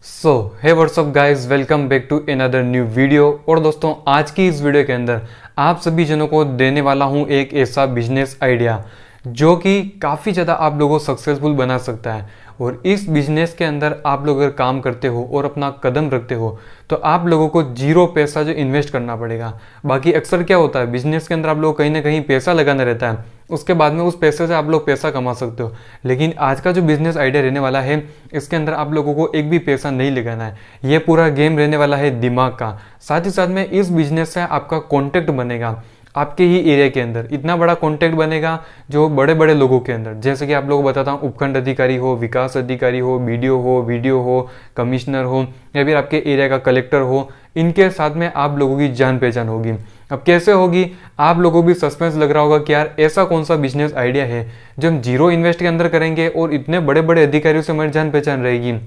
So hey what's up guys, welcome back to another new video. और दोस्तों, आज की इस वीडियो के अंदर आप सभी जनों को देने वाला हूं एक ऐसा बिजनेस आइडिया जो कि काफ़ी ज़्यादा आप लोगों को सक्सेसफुल बना सकता है। और इस बिजनेस के अंदर आप लोग अगर काम करते हो और अपना कदम रखते हो तो आप लोगों को जीरो पैसा जो इन्वेस्ट करना पड़ेगा। बाकी अक्सर क्या होता है, बिजनेस के अंदर आप लोग कहीं ना कहीं पैसा लगाना रहता है, उसके बाद में उस पैसे से आप लोग पैसा कमा सकते हो। लेकिन आज का जो बिजनेस आइडिया रहने वाला है, इसके अंदर आप लोगों को एक भी पैसा नहीं लगाना है। ये पूरा गेम रहने वाला है दिमाग का। साथ ही साथ में इस बिजनेस से आपका कॉन्टेक्ट बनेगा आपके ही एरिया के अंदर। इतना बड़ा कॉन्टेक्ट बनेगा जो बड़े बड़े लोगों के अंदर, जैसे कि आप लोगों को बताता हूँ, उपखंड अधिकारी हो, विकास अधिकारी हो, वीडियो हो, कमिश्नर हो, या फिर आपके एरिया का कलेक्टर हो, इनके साथ में आप लोगों की जान पहचान होगी। अब कैसे होगी, आप लोगों को भी सस्पेंस लग रहा होगा कि यार ऐसा कौन सा बिजनेस आइडिया है जो हम जीरो इन्वेस्ट के अंदर करेंगे और इतने बड़े बड़े अधिकारियों से हमारी जान पहचान रहेगी।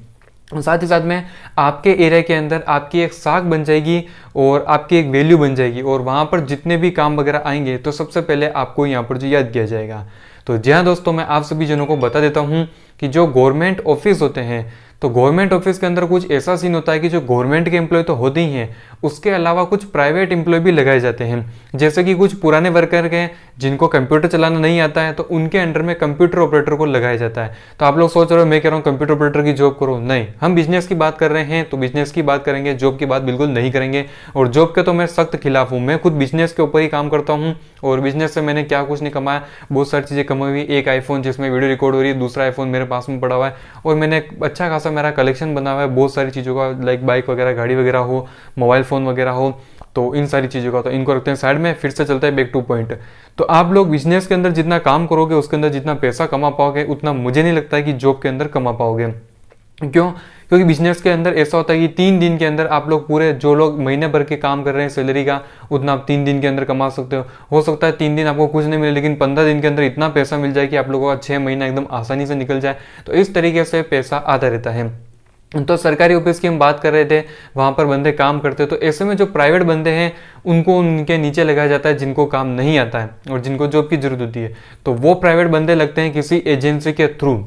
साथ ही साथ में आपके एरिया के अंदर आपकी एक साख बन जाएगी और आपकी एक वैल्यू बन जाएगी, और वहाँ पर जितने भी काम वगैरह आएंगे तो सबसे पहले आपको यहाँ पर जो याद किया जाएगा। तो जी हाँ दोस्तों, मैं आप सभी जनों को बता देता हूँ कि जो गवर्नमेंट ऑफिस होते हैं, तो गवर्नमेंट ऑफिस के अंदर कुछ ऐसा सीन होता है कि जो गवर्नमेंट के एम्प्लॉय तो होते ही हैं, उसके अलावा कुछ प्राइवेट एम्प्लॉय भी लगाए जाते हैं। जैसे कि कुछ पुराने वर्कर के जिनको कंप्यूटर चलाना नहीं आता है, तो उनके अंडर में कंप्यूटर ऑपरेटर को लगाया जाता है। तो आप लोग सोच रहे हो मैं कह रहा हूँ कंप्यूटर ऑपरेटर की जॉब करो, नहीं, हम बिजनेस की बात कर रहे हैं तो बिजनेस की बात करेंगे, जॉब की बात बिल्कुल नहीं करेंगे। और जॉब के तो मैं सख्त खिलाफ हूँ। मैं खुद बिजनेस के ऊपर ही काम करता हूँ और बिजनेस से मैंने क्या कुछ नहीं कमाया, बहुत सारी चीज़ें कमाई हुई। एक आईफोन जिसमें वीडियो रिकॉर्ड हो रही है, दूसरा आईफोन मेरे पास में पड़ा हुआ है, और मैंने अच्छा खासा मेरा कलेक्शन बना हुआ है बहुत सारी चीज़ों का, लाइक बाइक वगैरह, गाड़ी वगैरह हो, मोबाइल फ़ोन वगैरह हो, तो इन सारी चीज़ों का। तो इनको रखते हैं साइड में, फिर से चलता है बैक टू पॉइंट। तो आप लोग बिजनेस के अंदर जितना काम करोगे, उसके अंदर जितना पैसा कमा पाओगे, उतना मुझे नहीं लगता है कि जॉब के अंदर कमा पाओगे। क्यों? क्योंकि बिजनेस के अंदर ऐसा होता है कि 3 दिन के अंदर आप लोग पूरे, जो लोग महीने भर के काम कर रहे हैं सैलरी का, उतना आप 3 दिन के अंदर कमा सकते हो सकता है 3 दिन आपको कुछ नहीं मिले, लेकिन 15 दिन के अंदर इतना पैसा मिल जाए कि आप लोगों का 6 महीना एकदम आसानी से निकल जाए। तो इस तरीके से पैसा आता रहता है। तो सरकारी ऑफिस की हम बात कर रहे थे, वहाँ पर बंदे काम करते, तो ऐसे में जो प्राइवेट बंदे हैं उनको उनके नीचे लगाया जाता है जिनको काम नहीं आता है और जिनको जॉब की जरूरत होती है। तो वो प्राइवेट बंदे लगते हैं किसी एजेंसी के थ्रू।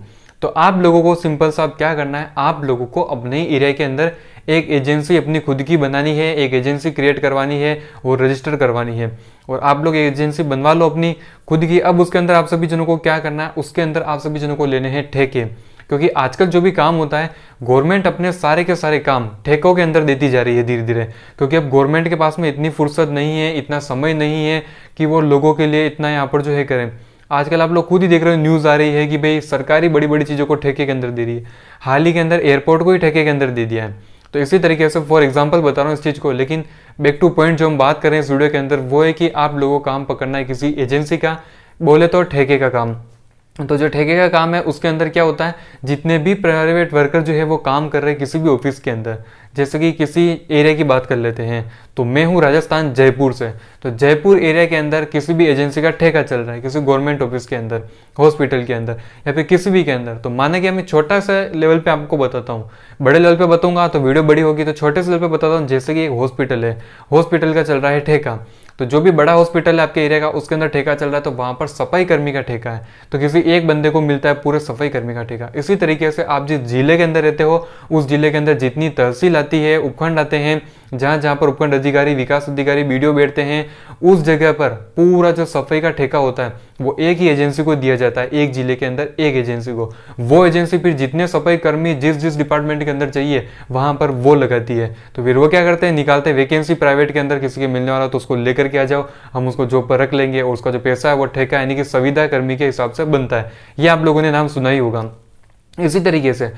तो आप लोगों को सिंपल सा क्या करना है, आप लोगों को अपने एरिया के अंदर एक एजेंसी अपनी खुद की बनानी है, एक एजेंसी क्रिएट करवानी है और रजिस्टर करवानी है। और आप लोग एजेंसी बनवा लो अपनी खुद की। अब उसके अंदर आप सभी जनों को क्या करना है, उसके अंदर आप सभी जनों को लेने हैं ठेके। क्योंकि आजकल जो भी काम होता है, गवर्नमेंट अपने सारे के सारे काम ठेकों के अंदर देती जा रही है धीरे धीरे। क्योंकि अब गवर्नमेंट के पास में इतनी फुर्सत नहीं है, इतना समय नहीं है कि वो लोगों के लिए इतना यहाँ पर जो है करें। आजकल आप लोग खुद ही देख रहे हो, न्यूज़ आ रही है कि भाई सरकारी बड़ी बड़ी चीज़ों को ठेके के अंदर दे रही है। हाल ही के अंदर एयरपोर्ट को ही ठेके के अंदर दे दिया है। तो इसी तरीके से फॉर एग्जाम्पल बता रहा हूँ इस चीज़ को। लेकिन बैक टू पॉइंट जो हम बात कर रहे हैं इस वीडियो के अंदर, वो है कि आप लोगों को काम पकड़ना है किसी एजेंसी का, बोले तो ठेके का काम। तो जो ठेके का काम है उसके अंदर क्या होता है, जितने भी प्राइवेट वर्कर जो है वो काम कर रहे हैं किसी भी ऑफिस के अंदर, जैसे कि किसी एरिया की बात कर लेते हैं, तो मैं हूँ राजस्थान जयपुर से, तो जयपुर एरिया के अंदर किसी भी एजेंसी का ठेका चल रहा है, किसी गवर्नमेंट ऑफिस के अंदर, हॉस्पिटल के अंदर, या फिर किसी भी के अंदर। तो माने कि मैं छोटा सा लेवल पे आपको बताता हूँ, बड़े लेवल पे बताऊंगा तो वीडियो बड़ी होगी, तो छोटे से लेवल पे बताता हूँ। जैसे कि एक हॉस्पिटल है, हॉस्पिटल का चल रहा है ठेका, तो जो भी बड़ा हॉस्पिटल है आपके एरिया का, उसके अंदर ठेका चल रहा है, तो वहां पर सफाई कर्मी का ठेका है, तो किसी एक बंदे को मिलता है पूरे सफाई कर्मी का ठेका। इसी तरीके से आप जिस जिले के अंदर रहते हो, उस जिले के अंदर जितनी तहसील आती है, उपखंड आते हैं, जहां जहां पर उपखंड अधिकारी, विकास अधिकारी, वीडियो बैठते हैं, उस जगह पर पूरा जो सफाई का ठेका होता है वो एक ही एजेंसी को दिया जाता है, एक जिले के अंदर एक एजेंसी को। वो एजेंसी फिर जितने सफाई कर्मी जिस जिस डिपार्टमेंट के अंदर चाहिए वहां पर वो लगाती है। तो फिर वो क्या करते हैं, निकालते हैं वैकेंसी प्राइवेट के अंदर, किसी के मिलने वाला तो उसको लेकर के आ जाओ, हम उसको जॉब पर रख लेंगे, और उसका जो पैसा है वो ठेका यानी कि संविदा कर्मी के हिसाब से बनता है। ये आप लोगों ने नाम सुना ही होगा। इसी तरीके से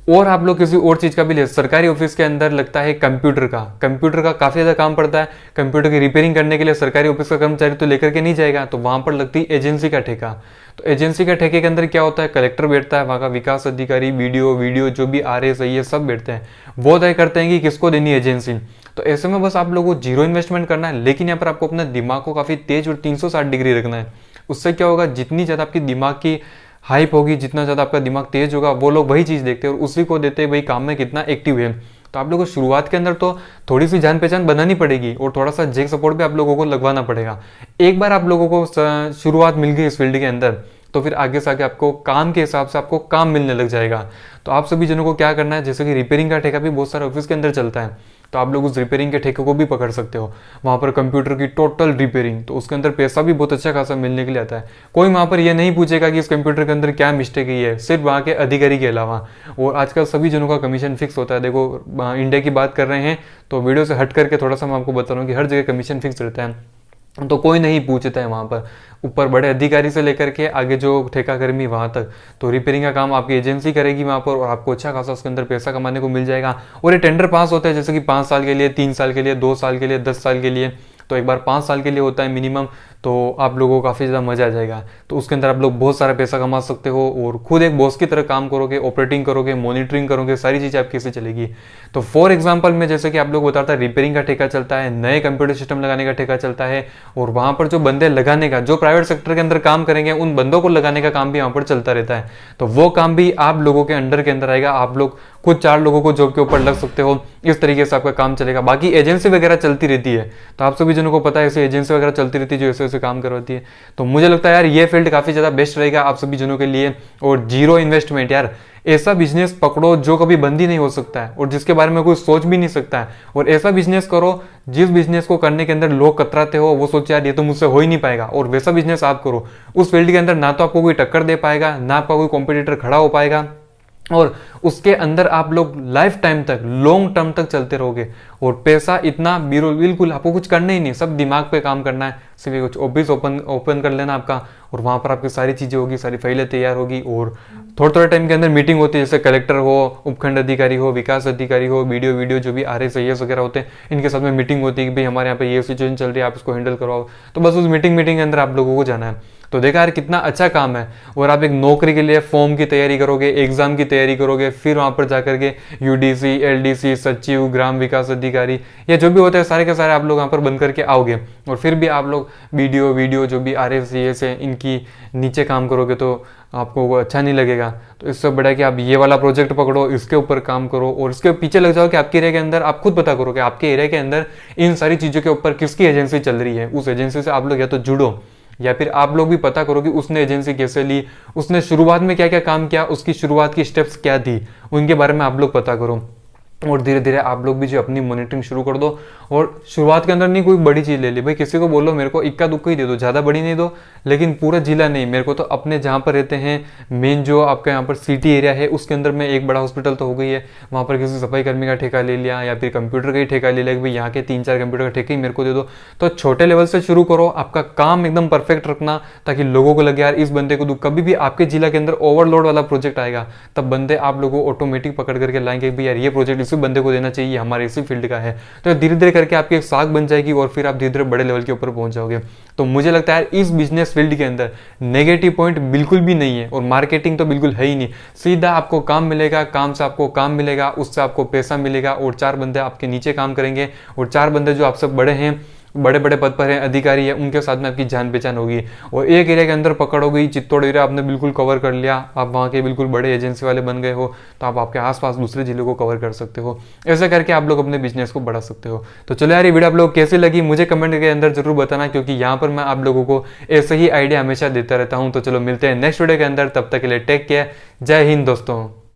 और आप लोग किसी और चीज का भी ले, सरकारी ऑफिस के अंदर लगता है कंप्यूटर का काफी ज्यादा काम पड़ता है। कंप्यूटर की रिपेयरिंग करने के लिए सरकारी ऑफिस का कर्मचारी तो लेकर के नहीं जाएगा, तो वहां पर लगती है एजेंसी का ठेका। तो एजेंसी का ठेके के अंदर क्या होता है, कलेक्टर बैठता है, वहां का विकास अधिकारी, वीडियो जो भी RS है, ये सब बैठते हैं, वो तय करते हैं कि किसको देनी है एजेंसी। तो ऐसे में बस आप लोगों को जीरो इन्वेस्टमेंट करना है, लेकिन यहाँ पर आपको अपना दिमाग को काफी तेज और 360 डिग्री रखना है। उससे क्या होगा, जितनी ज्यादा आपकी दिमाग की हाइप होगी, जितना ज़्यादा आपका दिमाग तेज होगा, वो लोग वही चीज़ देखते हैं और उसी को देते हैं भाई काम में कितना एक्टिव है। तो आप लोगों को शुरुआत के अंदर तो थोड़ी सी जान पहचान बनानी पड़ेगी और थोड़ा सा जेक सपोर्ट भी आप लोगों को लगवाना पड़ेगा। एक बार आप लोगों को शुरुआत मिल गई इस फील्ड के अंदर, तो फिर आगे से आगे आपको काम के हिसाब से आपको काम मिलने लग जाएगा। तो आप सभी जनों को क्या करना है, जैसे कि रिपेयरिंग का ठेका भी बहुत सारे ऑफिस के अंदर चलता है, तो आप लोग उस रिपेयरिंग के ठेके को भी पकड़ सकते हो। वहाँ पर कंप्यूटर की टोटल रिपेयरिंग, तो उसके अंदर पैसा भी बहुत अच्छा खासा मिलने के लिए आता है। कोई वहाँ पर ये नहीं पूछेगा कि इस कंप्यूटर के अंदर क्या मिस्टेक हुई है, सिर्फ वहाँ के अधिकारी के अलावा। और आजकल सभी जनों का कमीशन फिक्स होता है। देखो इंडिया की बात कर रहे हैं तो वीडियो से हट करके थोड़ा सा मैं आपको बता रहा हूँ कि हर जगह कमीशन फिक्स रहता है, तो कोई नहीं पूछता है वहाँ पर, ऊपर बड़े अधिकारी से लेकर के आगे जो ठेका कर्मी वहाँ तक। तो रिपेयरिंग का काम आपकी एजेंसी करेगी वहाँ पर, और आपको अच्छा खासा उसके अंदर पैसा कमाने को मिल जाएगा। और ये टेंडर पास होता है जैसे कि 5 साल के लिए, 3 साल के लिए, 2 साल के लिए, 10 साल के लिए। तो एक बार 5 साल के लिए होता है मिनिमम, तो आप लोगों को काफ़ी ज़्यादा मजा आ जाएगा। तो उसके अंदर आप लोग बहुत सारा पैसा कमा सकते हो और खुद एक बॉस की तरह काम करोगे, ऑपरेटिंग करोगे, मॉनिटरिंग करोगे, सारी चीज़ें आपकी कैसे चलेगी। तो फॉर एग्जांपल में जैसे कि आप लोग बताता है रिपेयरिंग का ठेका चलता है, नए कंप्यूटर सिस्टम लगाने का ठेका चलता है, और वहाँ पर जो बंदे लगाने का, जो प्राइवेट सेक्टर के अंदर काम करेंगे उन बंदों को लगाने का काम भी वहाँ पर चलता रहता है। तो वो काम भी आप लोगों के अंडर के अंदर आएगा। आप लोग खुद 4 लोगों को जॉब के ऊपर लग सकते हो, इस तरीके से आपका काम चलेगा। बाकी एजेंसी वगैरह चलती रहती है, तो आप सभी जनों को पता है ऐसे एजेंसी वगैरह चलती रहती है जो ऐसे ऐसे काम करवाती है। तो मुझे लगता है यार ये फील्ड काफी ज्यादा बेस्ट रहेगा आप सभी जनों के लिए। और जीरो इन्वेस्टमेंट, यार ऐसा बिजनेस पकड़ो जो कभी बंद ही नहीं हो सकता है और जिसके बारे में कोई सोच भी नहीं सकता है, और ऐसा बिजनेस करो जिस बिजनेस को करने के अंदर लोग कतराते हो, वो सोचे यार ये तो मुझसे हो ही नहीं पाएगा, और वैसा बिजनेस आप करो। उस फील्ड के अंदर ना तो आपको कोई टक्कर दे पाएगा, ना आपका कोई कॉम्पिटिटर खड़ा हो पाएगा, और उसके अंदर आप लोग लाइफ टाइम तक, लॉन्ग टर्म तक चलते रहोगे। और पैसा इतना बिल्कुल आपको कुछ करना ही नहीं, सब दिमाग पे काम करना है। सिर्फ कुछ ऑफिस ओपन कर लेना आपका, और वहां पर आपकी सारी चीजें होगी, सारी फाइलें तैयार होगी, और थोड़े थोड़े टाइम के अंदर मीटिंग होती है, जैसे कलेक्टर हो, उपखंड अधिकारी हो, विकास अधिकारी हो, वीडियो जो भी RS वगैरह होते हैं, इनके साथ में मीटिंग होती है कि भाई हमारे यहाँ पे ये सिचुएशन चल रही है, आप इसको हैंडल करवाओ। तो बस उस मीटिंग के अंदर आप लोगों को जाना है। तो देखा यार कितना अच्छा काम है। और आप एक नौकरी के लिए फॉर्म की तैयारी करोगे, एग्जाम की तैयारी करोगे, फिर वहां पर जाकर के UDC, LDC, सचिव, ग्राम विकास अधिकारी, या जो भी होता है सारे के सारे आप लोग वहां पर बन करके आओगे, और फिर भी आप लोग वीडियो जो भी RS है इनकी नीचे काम करोगे, तो आपको वो अच्छा नहीं लगेगा। तो इससे बड़ा कि आप ये वाला प्रोजेक्ट पकड़ो, इसके ऊपर काम करो, और इसके पीछे लग जाओ कि आपके एरिया के अंदर आप खुद पता करो कि आपके एरिया के अंदर इन सारी चीजों के ऊपर किसकी एजेंसी चल रही है। उस एजेंसी से आप लोग या तो जुड़ो, या फिर आप लोग भी पता करो कि उसने एजेंसी कैसे ली, उसने शुरुआत में क्या क्या काम किया, उसकी शुरुआत की स्टेप्स क्या थी, उनके बारे में आप लोग पता करो। और धीरे धीरे आप लोग भी जो अपनी मॉनिटरिंग शुरू कर दो। और शुरुआत के अंदर नहीं कोई बड़ी चीज ले ली, भाई किसी को बोलो मेरे को इक्का दुक्का ही दे दो, ज्यादा बड़ी नहीं दो, लेकिन पूरा जिला नहीं, मेरे को तो अपने जहाँ पर रहते हैं मेन जो आपका यहाँ पर सिटी एरिया है उसके अंदर में एक बड़ा हॉस्पिटल तो हो गई है, वहाँ पर किसी सफाई कर्मी का ठेका ले लिया, या फिर कंप्यूटर का ही ठेका ले लिया कि भाई यहाँ के 3-4 कंप्यूटर का ठेका ही मेरे को दे दो। तो छोटे लेवल से शुरू करो, आपका काम एकदम परफेक्ट रखना, ताकि लोगों को लगे यार इस बंदे को दो। कभी भी आपके जिला के अंदर ओवरलोड वाला प्रोजेक्ट आएगा, तब बंदे आप लोगों को ऑटोमेटिक पकड़ करके लाएंगे भाई यार ये प्रोजेक्ट इसी बंदे को देना चाहिए, हमारे इसी फील्ड का है। तो धीरे धीरे करके आपकी एक साख बन जाएगी, और फिर आप धीरे धीरे बड़े लेवल के ऊपर पहुंच जाओगे। तो मुझे लगता है इस बिजनेस फील्ड के अंदर नेगेटिव पॉइंट बिल्कुल भी नहीं है, और मार्केटिंग तो बिल्कुल है ही नहीं। सीधा आपको काम मिलेगा, काम से आपको काम मिलेगा, उससे आपको पैसा मिलेगा, और 4 बंदे आपके नीचे काम करेंगे, और 4 बंदे जो आपसे बड़े हैं, बड़े बड़े पद पर हैं, अधिकारी है, उनके साथ में आपकी जान पहचान होगी। और एक एरिया के अंदर पकड़ोगी, चित्तौड़ एरिया आपने बिल्कुल कवर कर लिया, आप वहाँ के बिल्कुल बड़े एजेंसी वाले बन गए हो, तो आप आपके आसपास दूसरे जिलों को कवर कर सकते हो। ऐसे करके आप लोग अपने बिजनेस को बढ़ा सकते हो। तो चलो यार ये वीडियो आप लोग कैसी लगी मुझे कमेंट के अंदर जरूर बताना, क्योंकि यहाँ पर मैं आप लोगों को ऐसे ही आइडिया हमेशा देता रहता हूँ। तो चलो मिलते हैं नेक्स्ट वीडियो के अंदर, तब तक के लिए टेक केयर, जय हिंद दोस्तों।